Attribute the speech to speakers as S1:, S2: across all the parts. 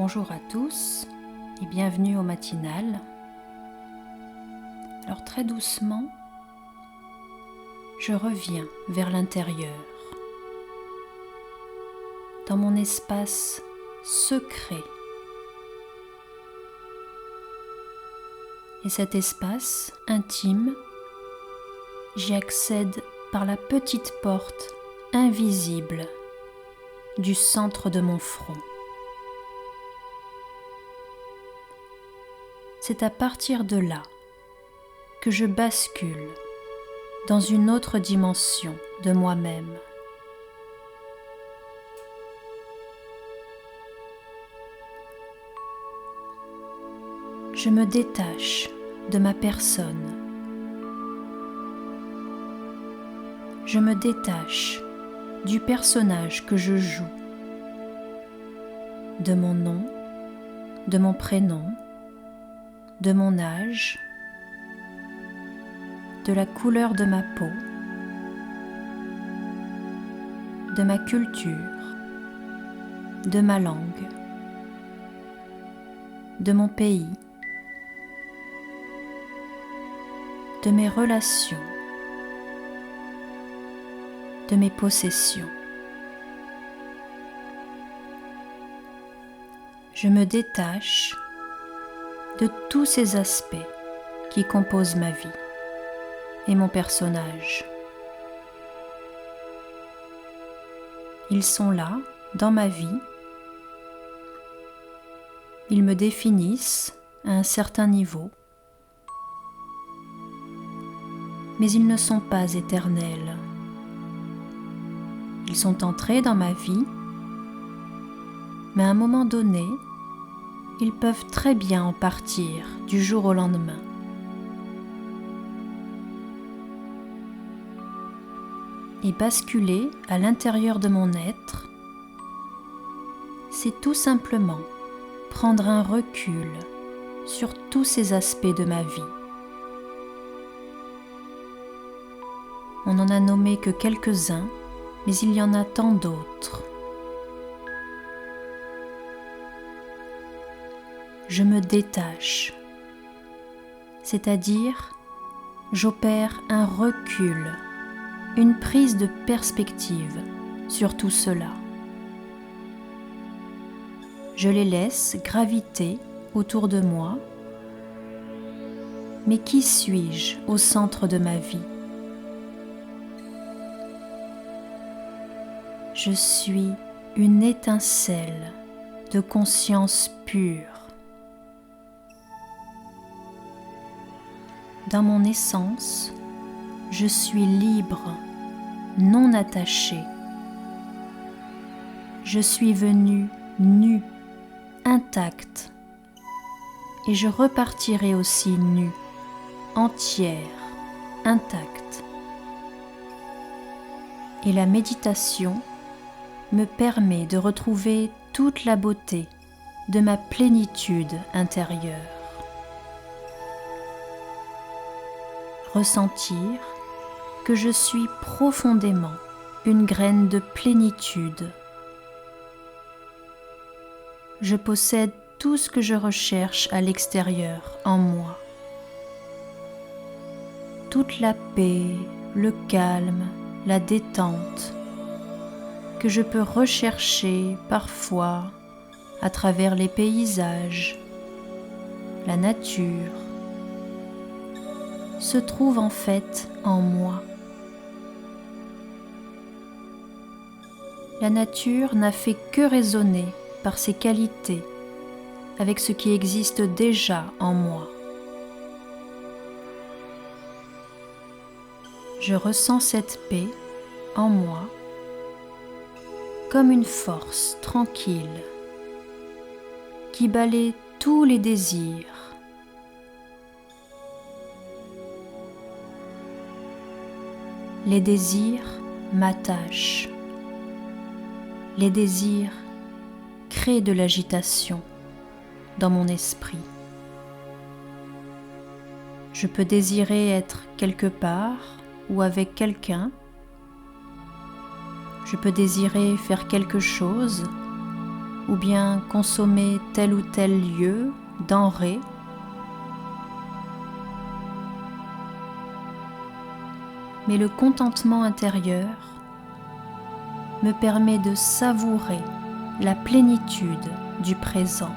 S1: Bonjour à tous et bienvenue au matinal. Alors très doucement, je reviens vers l'intérieur, dans mon espace secret. Et cet espace intime, j'y accède par la petite porte invisible du centre de mon front. C'est à partir de là que je bascule dans une autre dimension de moi-même. Je me détache de ma personne. Je me détache du personnage que je joue, de mon nom, de mon prénom, de mon âge, de la couleur de ma peau, de ma culture, de ma langue, de mon pays, de mes relations, de mes possessions. Je me détache de tous ces aspects qui composent ma vie et mon personnage. Ils sont là, dans ma vie. Ils me définissent à un certain niveau, mais ils ne sont pas éternels. Ils sont entrés dans ma vie, mais à un moment donné, ils peuvent très bien en partir du jour au lendemain. Et basculer à l'intérieur de mon être, c'est tout simplement prendre un recul sur tous ces aspects de ma vie. On n'en a nommé que quelques-uns, mais il y en a tant d'autres. Je me détache, c'est-à-dire j'opère un recul, une prise de perspective sur tout cela. Je les laisse graviter autour de moi, mais qui suis-je au centre de ma vie ? Je suis une étincelle de conscience pure. Dans mon essence, je suis libre, non attaché. Je suis venue nue, intacte, et je repartirai aussi nue, entière, intacte. Et la méditation me permet de retrouver toute la beauté de ma plénitude intérieure. Ressentir que je suis profondément une graine de plénitude. Je possède tout ce que je recherche à l'extérieur en moi. Toute la paix, le calme, la détente que je peux rechercher parfois à travers les paysages, la nature, se trouve en fait en moi. La nature n'a fait que résonner par ses qualités avec ce qui existe déjà en moi. Je ressens cette paix en moi comme une force tranquille qui balaie tous les désirs. Les désirs m'attachent. Les désirs créent de l'agitation dans mon esprit. Je peux désirer être quelque part ou avec quelqu'un. Je peux désirer faire quelque chose ou bien consommer tel ou tel lieu, denrée. Mais le contentement intérieur me permet de savourer la plénitude du présent.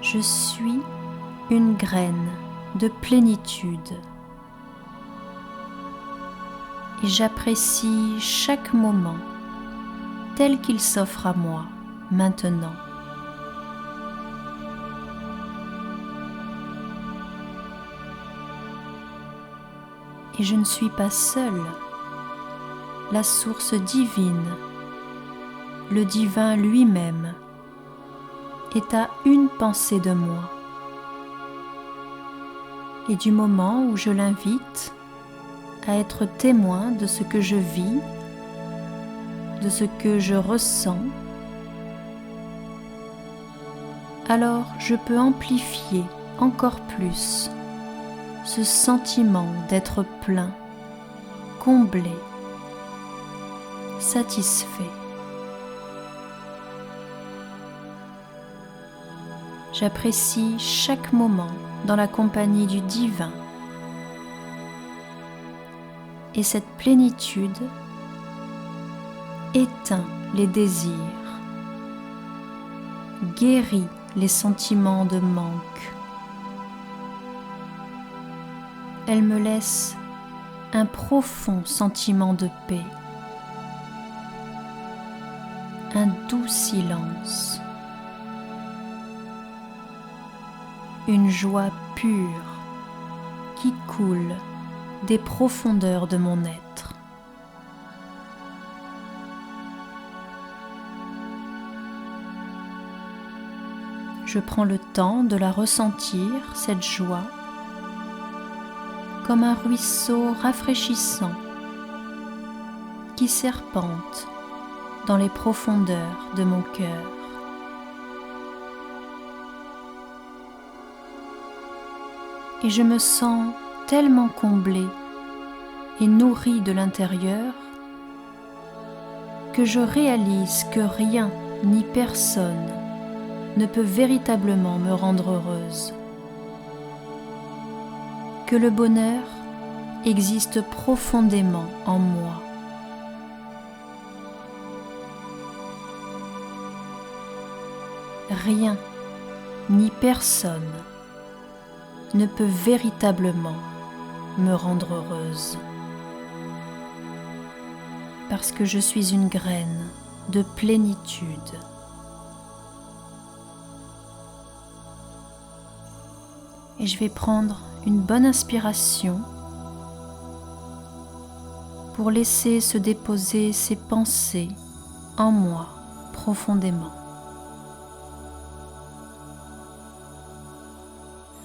S1: Je suis une graine de plénitude et j'apprécie chaque moment tel qu'il s'offre à moi maintenant. Et je ne suis pas seule. La source divine, le divin lui-même, est à une pensée de moi. Et du moment où je l'invite à être témoin de ce que je vis, de ce que je ressens, alors je peux amplifier encore plus ce sentiment d'être plein, comblé, satisfait. J'apprécie chaque moment dans la compagnie du divin. Et cette plénitude éteint les désirs, guérit les sentiments de manque. Elle me laisse un profond sentiment de paix, un doux silence, une joie pure qui coule des profondeurs de mon être. Je prends le temps de la ressentir, cette joie, comme un ruisseau rafraîchissant qui serpente dans les profondeurs de mon cœur. Et je me sens tellement comblée et nourrie de l'intérieur que je réalise que rien ni personne ne peut véritablement me rendre heureuse, que le bonheur existe profondément en moi. Rien ni personne ne peut véritablement me rendre heureuse, parce que je suis une graine de plénitude. Et je vais prendre une bonne inspiration pour laisser se déposer ces pensées en moi profondément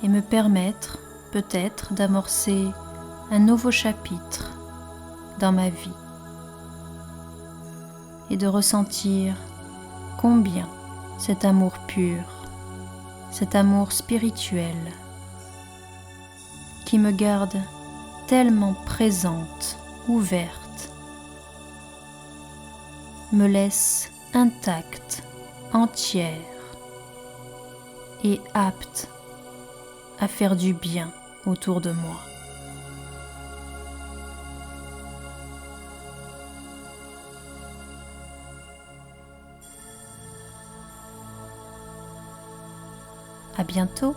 S1: et me permettre peut-être d'amorcer un nouveau chapitre dans ma vie et de ressentir combien cet amour pur, cet amour spirituel qui me garde tellement présente, ouverte, me laisse intacte, entière et apte à faire du bien autour de moi. À bientôt.